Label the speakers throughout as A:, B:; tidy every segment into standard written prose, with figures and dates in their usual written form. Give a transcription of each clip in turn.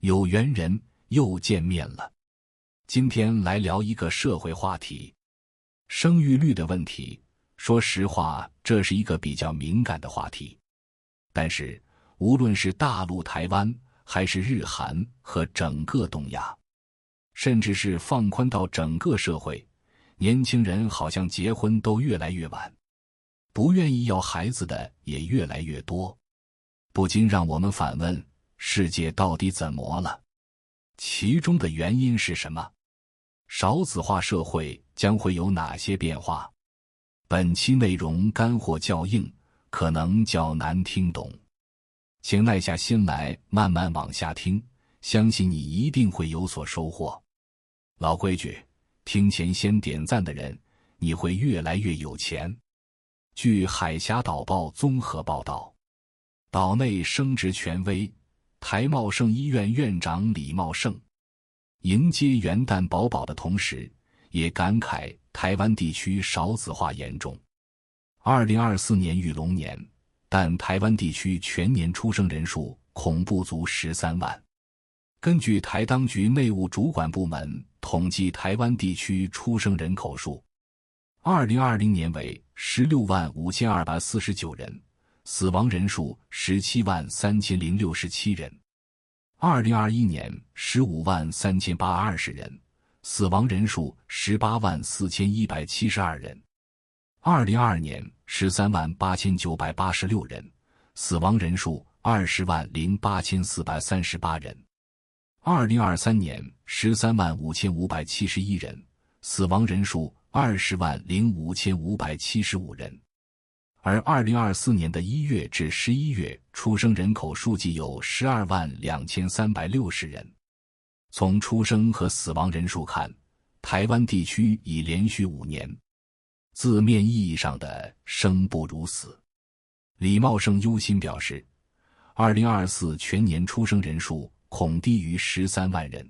A: 有缘人又见面了。今天来聊一个社会话题，生育率的问题。说实话，这是一个比较敏感的话题。但是，无论是大陆台湾，还是日韩和整个东亚，甚至是放宽到整个社会，年轻人好像结婚都越来越晚，不愿意要孩子的也越来越多，不禁让我们反问：世界到底怎么了？其中的原因是什么？少子化社会将会有哪些变化？本期内容干货较硬，可能较难听懂，请耐下心来慢慢往下听，相信你一定会有所收获。老规矩，听前先点赞的人，你会越来越有钱。据海峡导报综合报道，岛内生殖权威台茂盛医院院长李茂盛迎接元旦宝宝的同时，也感慨台湾地区少子化严重。2024年遇龙年，但台湾地区全年出生人数恐不足13万。根据台当局内务主管部门统计台湾地区出生人口数，2020年为165249人，死亡人数173067人。2021年153820人，死亡人数184172人。2022年138986人，死亡人数208438人。2023年135571人，死亡人数205575人。而2024年的1月至11月出生人口数计有122360人。从出生和死亡人数看，台湾地区已连续5年字面意义上的生不如死。李茂盛忧心表示，2024全年出生人数恐低于13万人，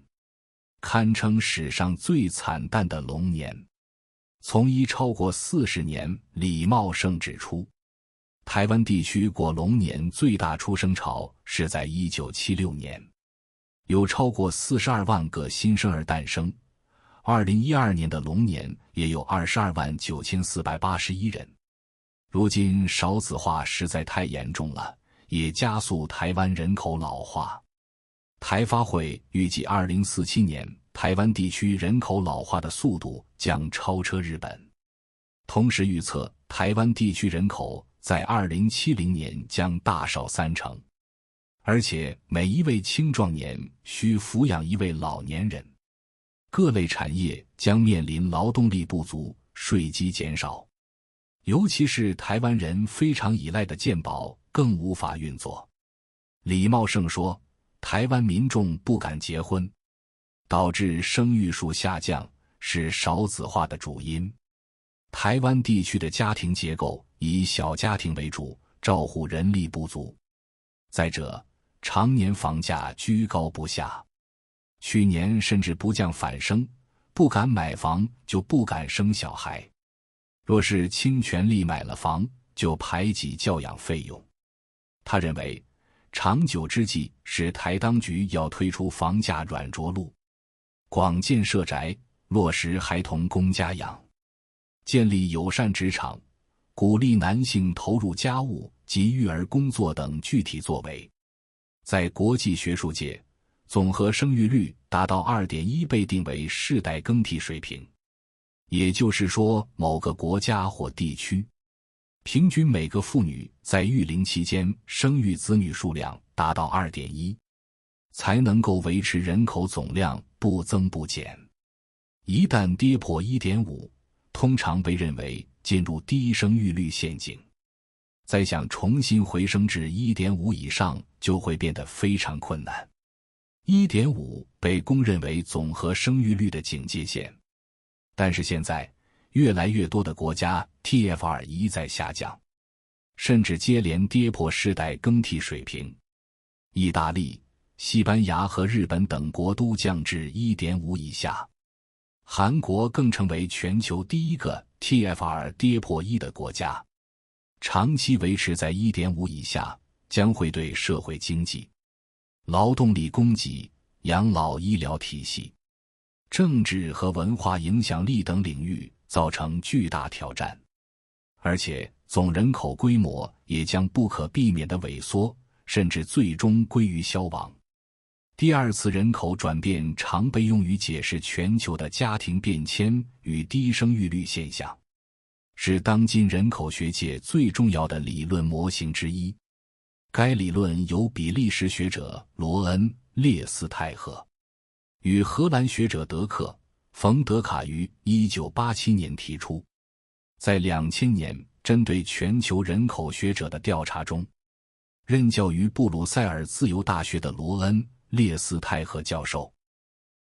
A: 堪称史上最惨淡的龙年。从医超过40年，李茂盛指出，台湾地区过龙年最大出生潮是在1976年，有超过42万个新生儿诞生。2012年的龙年也有229481人。如今少子化实在太严重了，也加速台湾人口老化。台发会预计2047年台湾地区人口老化的速度将超车日本，同时预测台湾地区人口在2070年将大少30%，而且每一位青壮年需抚养一位老年人。各类产业将面临劳动力不足、税基减少，尤其是台湾人非常依赖的健保更无法运作。李茂盛说，台湾民众不敢结婚，导致生育数下降，是少子化的主因。台湾地区的家庭结构以小家庭为主，照护人力不足。再者，常年房价居高不下，去年甚至不降反升，不敢买房就不敢生小孩。若是倾全力买了房，就排挤教养费用。他认为，长久之计是台当局要推出房价软着陆，广建社宅，落实孩童供家养，建立友善职场，鼓励男性投入家务及育儿工作等具体作为。在国际学术界，总和生育率达到 2.1 被定为世代更替水平，也就是说，某个国家或地区平均每个妇女在育龄期间生育子女数量达到 2.1， 才能够维持人口总量不增不减。一旦跌破 1.5， 通常被认为进入低生育率陷阱，再想重新回升至 1.5 以上就会变得非常困难。1.5 被公认为总和生育率的警戒线，但是现在越来越多的国家 TFR 一再下降，甚至接连跌破世代更替水平。意大利、西班牙和日本等国都降至 1.5 以下，韩国更成为全球第一个 TFR 跌破1的国家。长期维持在 1.5 以下，将会对社会经济、劳动力供给、养老医疗体系、政治和文化影响力等领域造成巨大挑战，而且总人口规模也将不可避免地萎缩，甚至最终归于消亡。第二次人口转变常被用于解释全球的家庭变迁与低生育率现象，是当今人口学界最重要的理论模型之一。该理论由比利时学者罗恩·列斯泰赫与荷兰学者德克·冯·德卡于1987年提出。在2000年针对全球人口学者的调查中，任教于布鲁塞尔自由大学的罗恩·列斯泰赫教授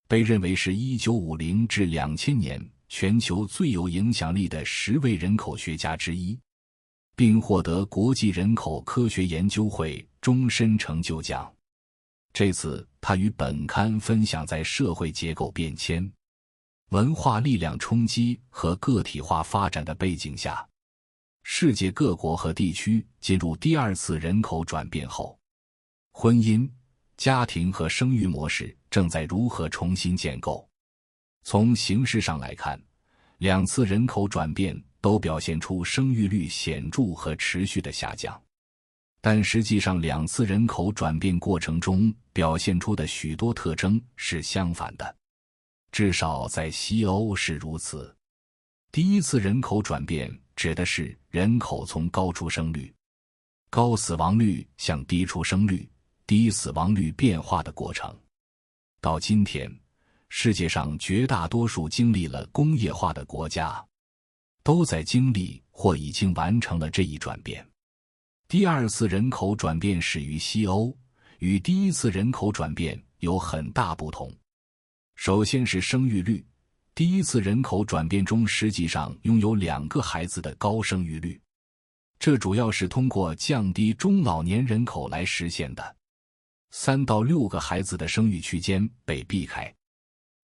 A: 被认为是1950至2000年全球最有影响力的10位人口学家之一，并获得国际人口科学研究会终身成就奖。这次他与本刊分享在社会结构变迁、文化力量冲击和个体化发展的背景下，世界各国和地区进入第二次人口转变后，婚姻、家庭和生育模式正在如何重新建构。从形式上来看，两次人口转变都表现出生育率显著和持续的下降，但实际上两次人口转变过程中表现出的许多特征是相反的，至少在西欧是如此。第一次人口转变指的是人口从高出生率、高死亡率向低出生率、低死亡率变化的过程。到今天，世界上绝大多数经历了工业化的国家都在经历或已经完成了这一转变。第二次人口转变始于西欧，与第一次人口转变有很大不同。首先是生育率，第一次人口转变中实际上拥有2个孩子的高生育率，这主要是通过降低中老年人口来实现的。3到6个孩子的生育区间被避开，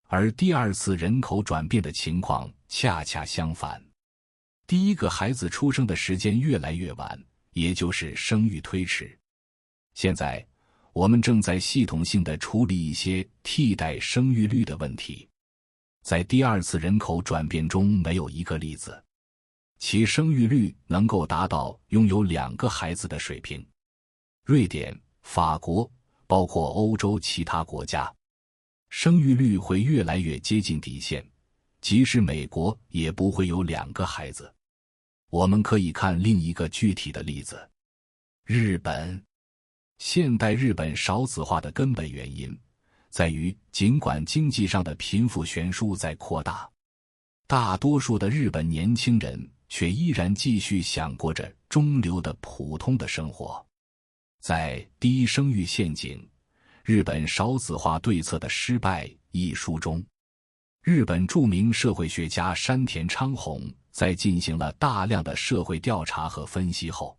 A: 而第二次人口转变的情况恰恰相反，第一个孩子出生的时间越来越晚，也就是生育推迟。现在我们正在系统性地处理一些替代生育率的问题。在第二次人口转变中没有一个例子，其生育率能够达到拥有2个孩子的水平。瑞典、法国，包括欧洲其他国家，生育率会越来越接近底线，即使美国也不会有2个孩子。我们可以看另一个具体的例子，日本。现代日本少子化的根本原因在于，尽管经济上的贫富悬殊在扩大，大多数的日本年轻人却依然继续想过着中流的普通的生活。在《低生育陷阱：日本少子化对策的失败》一书中，日本著名社会学家山田昌弘在进行了大量的社会调查和分析后，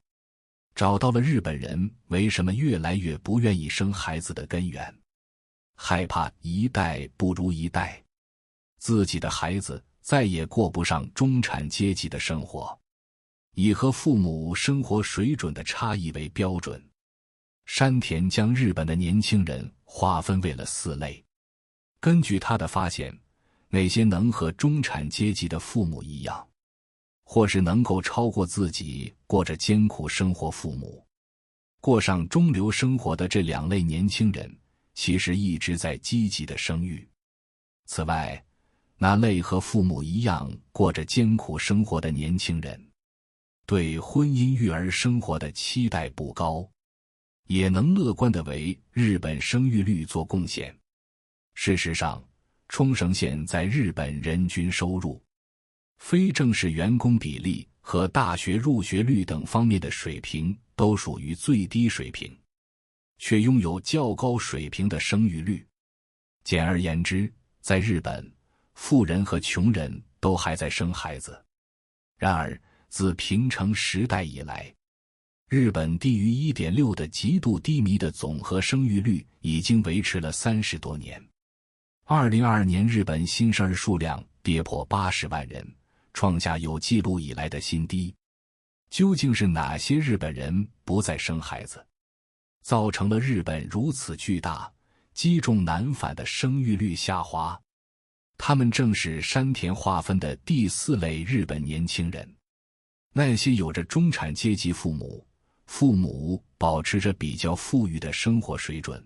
A: 找到了日本人为什么越来越不愿意生孩子的根源。害怕一代不如一代，自己的孩子再也过不上中产阶级的生活，以和父母生活水准的差异为标准。山田将日本的年轻人划分为了4类。根据他的发现，那些能和中产阶级的父母一样，或是能够超过自己过着艰苦生活父母，过上中流生活的这2类年轻人，其实一直在积极的生育。此外，那类和父母一样过着艰苦生活的年轻人，对婚姻育儿生活的期待不高，也能乐观地为日本生育率做贡献。事实上，冲绳县在日本人均收入、非正式员工比例和大学入学率等方面的水平都属于最低水平，却拥有较高水平的生育率。简而言之，在日本，富人和穷人都还在生孩子。然而，自平成时代以来，日本低于 1.6 的极度低迷的总和生育率已经维持了30多年。2022年日本新生儿数量跌破80万人，创下有记录以来的新低。究竟是哪些日本人不再生孩子，造成了日本如此巨大、积重难返的生育率下滑。他们正是山田划分的第4类日本年轻人，那些有着中产阶级父母保持着比较富裕的生活水准，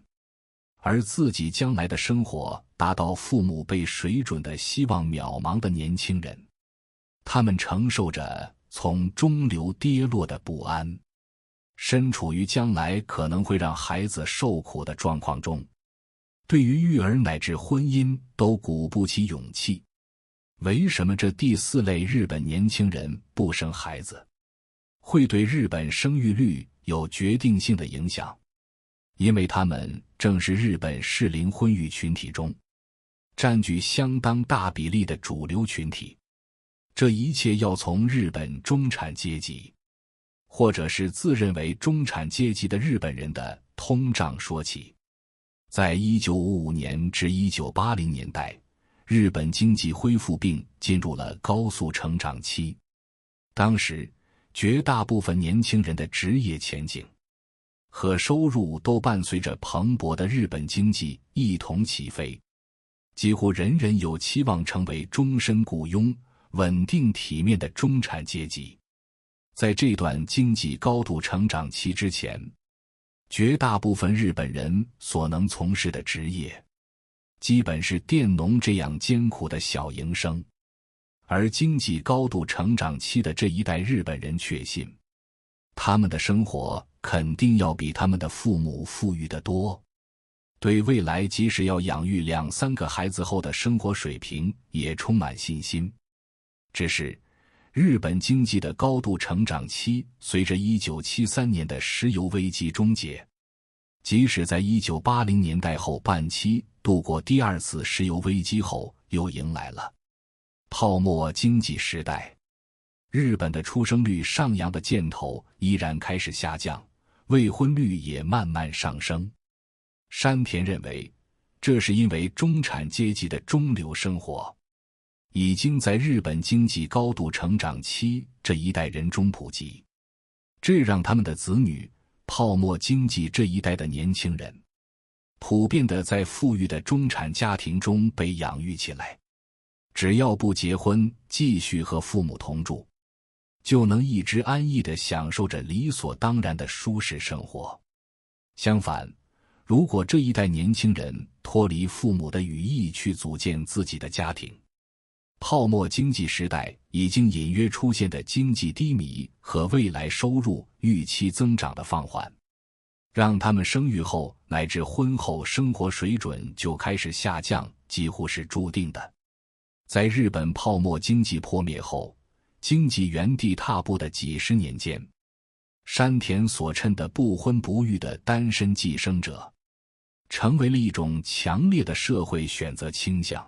A: 而自己将来的生活达到父母辈水准的希望渺茫的年轻人。他们承受着从中流跌落的不安，身处于将来可能会让孩子受苦的状况中，对于育儿乃至婚姻都鼓不起勇气。为什么这第4类日本年轻人不生孩子，会对日本生育率有决定性的影响？因为他们正是日本适龄婚育群体中占据相当大比例的主流群体。这一切要从日本中产阶级，或者是自认为中产阶级的日本人的通胀说起。在1955年至1980年代，日本经济恢复并进入了高速成长期。当时，绝大部分年轻人的职业前景和收入都伴随着蓬勃的日本经济一同起飞，几乎人人有期望成为终身雇佣、稳定体面的中产阶级。在这段经济高度成长期之前，绝大部分日本人所能从事的职业，基本是佃农这样艰苦的小营生。而经济高度成长期的这一代日本人确信，他们的生活肯定要比他们的父母富裕得多，对未来即使要养育2、3个孩子后的生活水平也充满信心。只是日本经济的高度成长期随着1973年的石油危机终结，即使在1980年代后半期度过第2次石油危机后，又迎来了泡沫经济时代。日本的出生率上扬的箭头依然开始下降，未婚率也慢慢上升。山田认为，这是因为中产阶级的中流生活已经在日本经济高度成长期这一代人中普及，这让他们的子女，泡沫经济这一代的年轻人，普遍地在富裕的中产家庭中被养育起来。只要不结婚，继续和父母同住，就能一直安逸地享受着理所当然的舒适生活。相反，如果这一代年轻人脱离父母的羽翼去组建自己的家庭，泡沫经济时代已经隐约出现的经济低迷和未来收入预期增长的放缓，让他们生育后乃至婚后生活水准就开始下降，几乎是注定的。在日本泡沫经济破灭后，经济原地踏步的几十年间，山田所称的不婚不育的单身寄生者，成为了一种强烈的社会选择倾向。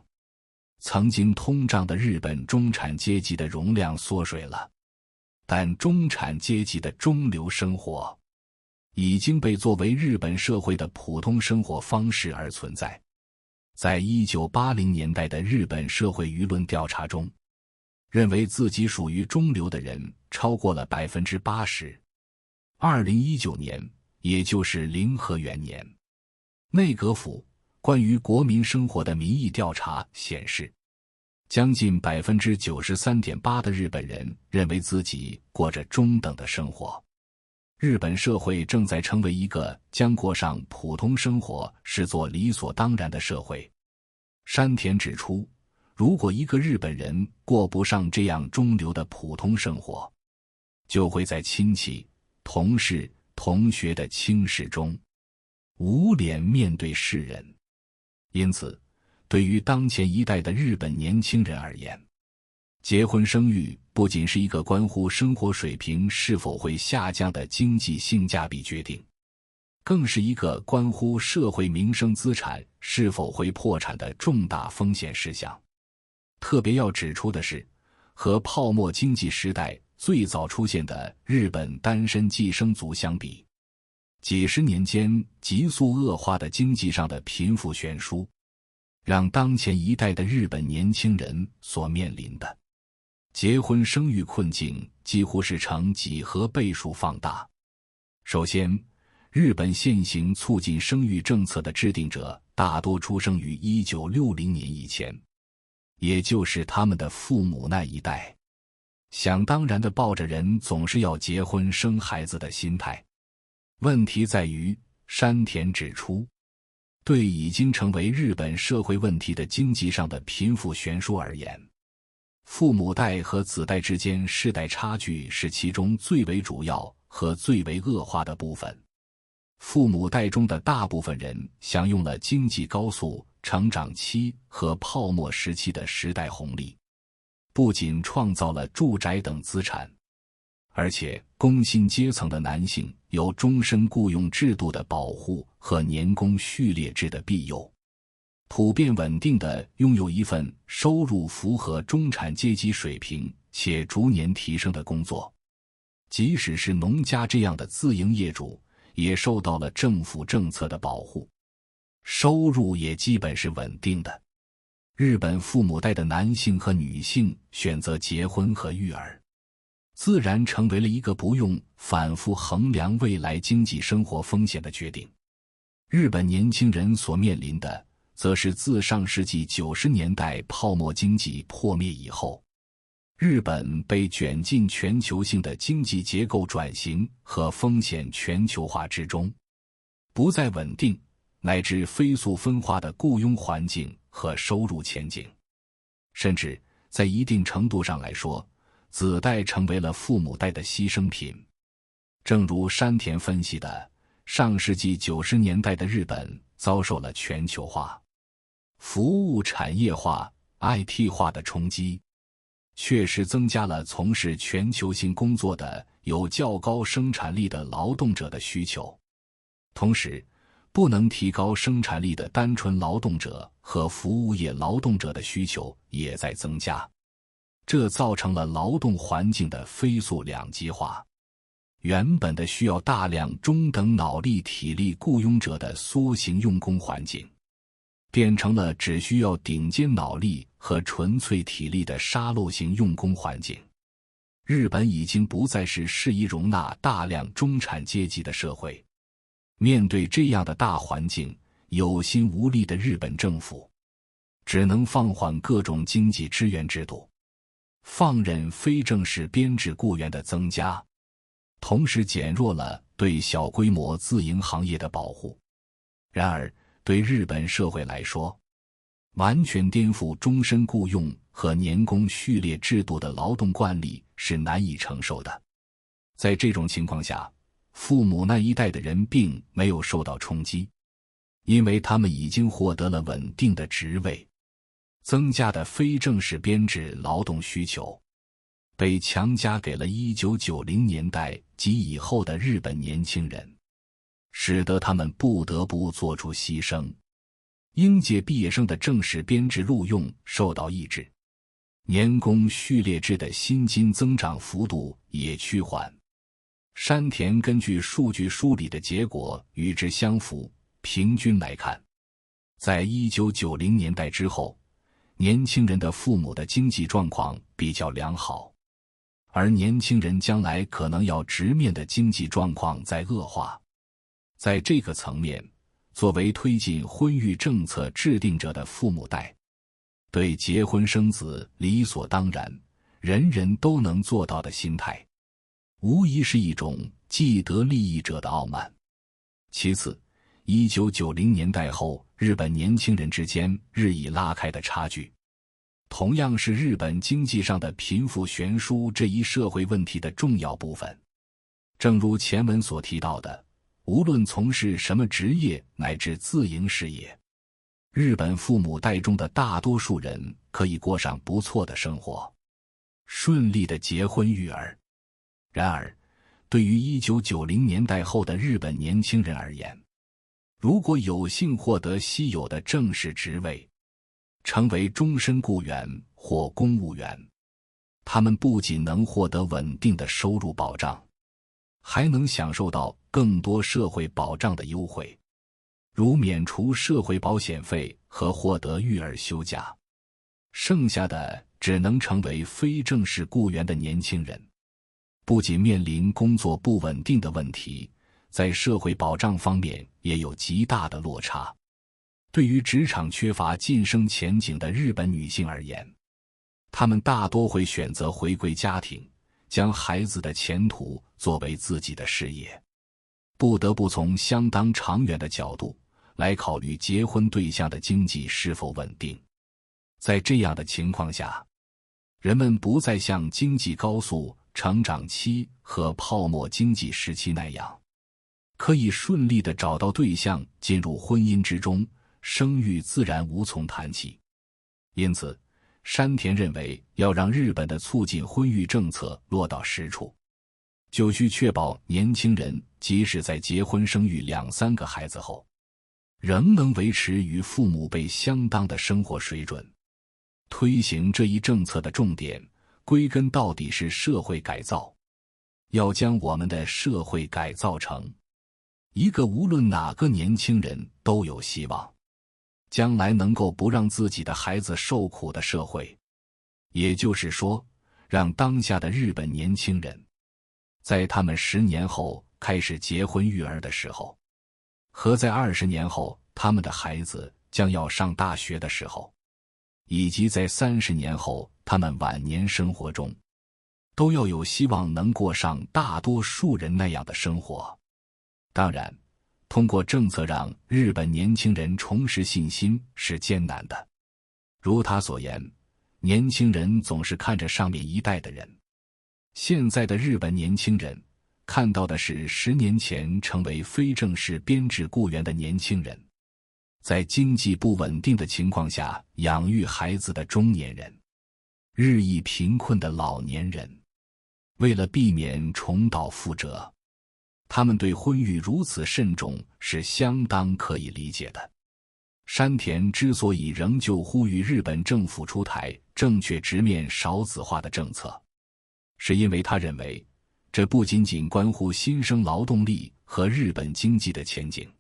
A: 曾经通胀的日本中产阶级的容量缩水了，但中产阶级的中流生活已经被作为日本社会的普通生活方式而存在。在1980年代的日本社会舆论调查中，认为自己属于中流的人超过了 80%。 2019年，也就是令和元年，内阁府关于国民生活的民意调查显示，将近 93.8% 的日本人认为自己过着中等的生活。日本社会正在成为一个将过上普通生活视作理所当然的社会。山田指出，如果一个日本人过不上这样中流的普通生活，就会在亲戚、同事、同学的轻视中无脸面对世人。因此，对于当前一代的日本年轻人而言，结婚生育不仅是一个关乎生活水平是否会下降的经济性价比决定，更是一个关乎社会民生资产是否会破产的重大风险事项。特别要指出的是，和泡沫经济时代最早出现的日本单身寄生族相比，几十年间急速恶化的经济上的贫富悬殊，让当前一代的日本年轻人所面临的结婚生育困境几乎是呈几何倍数放大。首先，日本现行促进生育政策的制定者大多出生于1960年以前，也就是他们的父母那一代。想当然地抱着人总是要结婚生孩子的心态。问题在于，山田指出，对已经成为日本社会问题的经济上的贫富悬殊而言，父母代和子代之间世代差距是其中最为主要和最为恶化的部分。父母代中的大部分人享用了经济高速成长期和泡沫时期的时代红利，不仅创造了住宅等资产，而且工薪阶层的男性有终身雇佣制度的保护和年功序列制的庇佑，普遍稳定地拥有一份收入符合中产阶级水平且逐年提升的工作。即使是农家这样的自营业主，也受到了政府政策的保护，收入也基本是稳定的。日本父母代的男性和女性选择结婚和育儿，自然成为了一个不用反复衡量未来经济生活风险的决定。日本年轻人所面临的，则是自上世纪90年代泡沫经济破灭以后，日本被卷进全球性的经济结构转型和风险全球化之中，不再稳定乃至飞速分化的雇佣环境和收入前景。甚至在一定程度上来说，子代成为了父母代的牺牲品。正如山田分析的，上世纪90年代的日本遭受了全球化、服务产业化、IT 化的冲击，确实增加了从事全球性工作的有较高生产力的劳动者的需求。同时，不能提高生产力的单纯劳动者和服务业劳动者的需求也在增加，这造成了劳动环境的飞速两极化。原本的需要大量中等脑力体力雇佣者的缩型用工环境，变成了只需要顶尖脑力和纯粹体力的沙漏型用工环境。日本已经不再是适宜容纳大量中产阶级的社会。面对这样的大环境，有心无力的日本政府只能放缓各种经济支援制度，放任非正式编制雇员的增加，同时减弱了对小规模自营行业的保护。然而，对日本社会来说，完全颠覆终身雇佣和年功序列制度的劳动惯例是难以承受的。在这种情况下，父母那一代的人并没有受到冲击，因为他们已经获得了稳定的职位。增加的非正式编制劳动需求被强加给了1990年代及以后的日本年轻人，使得他们不得不做出牺牲。应届毕业生的正式编制录用受到抑制，年功序列制的薪金增长幅度也趋缓。山田根据数据梳理的结果与之相符。平均来看，在1990年代之后，年轻人的父母的经济状况比较良好，而年轻人将来可能要直面的经济状况在恶化。在这个层面，作为推进婚育政策制定者的父母代，对结婚生子理所当然、人人都能做到的心态，无疑是一种既得利益者的傲慢。其次，1990年代后日本年轻人之间日益拉开的差距，同样是日本经济上的贫富悬殊这一社会问题的重要部分。正如前文所提到的，无论从事什么职业乃至自营事业，日本父母代中的大多数人可以过上不错的生活，顺利的结婚育儿。然而，对于1990年代后的日本年轻人而言，如果有幸获得稀有的正式职位，成为终身雇员或公务员，他们不仅能获得稳定的收入保障，还能享受到更多社会保障的优惠，如免除社会保险费和获得育儿休假。剩下的只能成为非正式雇员的年轻人，不仅面临工作不稳定的问题，在社会保障方面也有极大的落差。对于职场缺乏晋升前景的日本女性而言，她们大多会选择回归家庭，将孩子的前途作为自己的事业，不得不从相当长远的角度来考虑结婚对象的经济是否稳定。在这样的情况下，人们不再像经济高速成长期和泡沫经济时期那样，可以顺利地找到对象进入婚姻之中，生育自然无从谈起。因此，山田认为要让日本的促进婚育政策落到实处，就需确保年轻人即使在结婚生育2-3个孩子后，仍能维持与父母辈相当的生活水准。推行这一政策的重点，归根到底是社会改造，要将我们的社会改造成一个无论哪个年轻人都有希望，将来能够不让自己的孩子受苦的社会。也就是说，让当下的日本年轻人，在他们10年后开始结婚育儿的时候，和在20年后他们的孩子将要上大学的时候，以及在30年后他们晚年生活中，都要有希望能过上大多数人那样的生活。当然，通过政策让日本年轻人重拾信心是艰难的。如他所言，年轻人总是看着上面一代的人。现在的日本年轻人看到的是10年前成为非正式编制雇员的年轻人，在经济不稳定的情况下养育孩子的中年人，日益贫困的老年人。为了避免重蹈覆辙，他们对婚育如此慎重是相当可以理解的。山田之所以仍旧呼吁日本政府出台正确直面少子化的政策，是因为他认为这不仅仅关乎新生劳动力和日本经济的前景，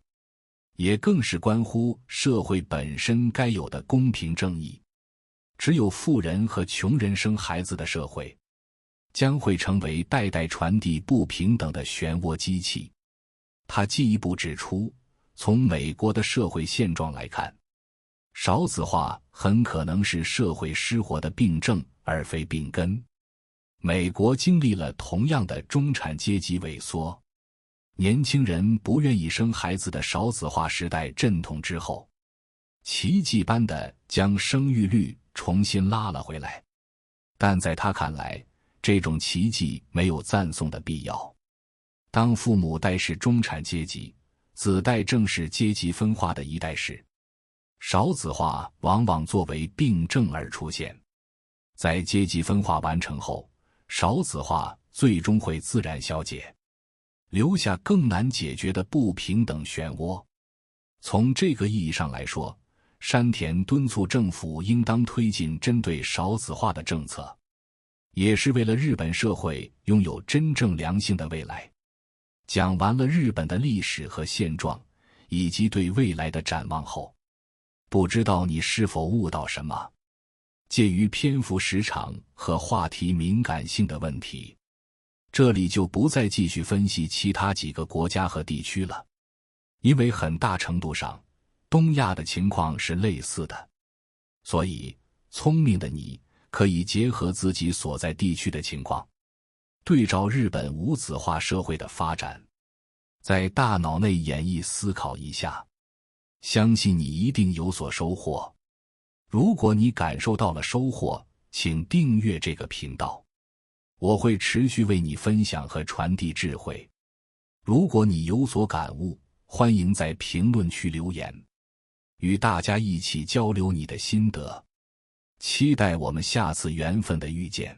A: 也更是关乎社会本身该有的公平正义。只有富人和穷人生孩子的社会，将会成为代代传递不平等的漩涡机器。他进一步指出，从美国的社会现状来看，少子化很可能是社会失活的病症而非病根。美国经历了同样的中产阶级萎缩、年轻人不愿意生孩子的少子化时代阵痛之后，奇迹般地将生育率重新拉了回来。但在他看来，这种奇迹没有赞颂的必要。当父母代是中产阶级，子代正是阶级分化的一代时，少子化往往作为病症而出现。在阶级分化完成后，少子化最终会自然消解，留下更难解决的不平等漩涡。从这个意义上来说，山田敦促政府应当推进针对少子化的政策，也是为了日本社会拥有真正良性的未来。讲完了日本的历史和现状，以及对未来的展望后，不知道你是否悟到什么？介于篇幅时长和话题敏感性的问题，这里就不再继续分析其他几个国家和地区了，因为很大程度上，东亚的情况是类似的。所以，聪明的你可以结合自己所在地区的情况，对照日本无子化社会的发展，在大脑内演绎思考一下，相信你一定有所收获。如果你感受到了收获，请订阅这个频道，我会持续为你分享和传递智慧。如果你有所感悟，欢迎在评论区留言，与大家一起交流你的心得。期待我们下次缘分的遇见。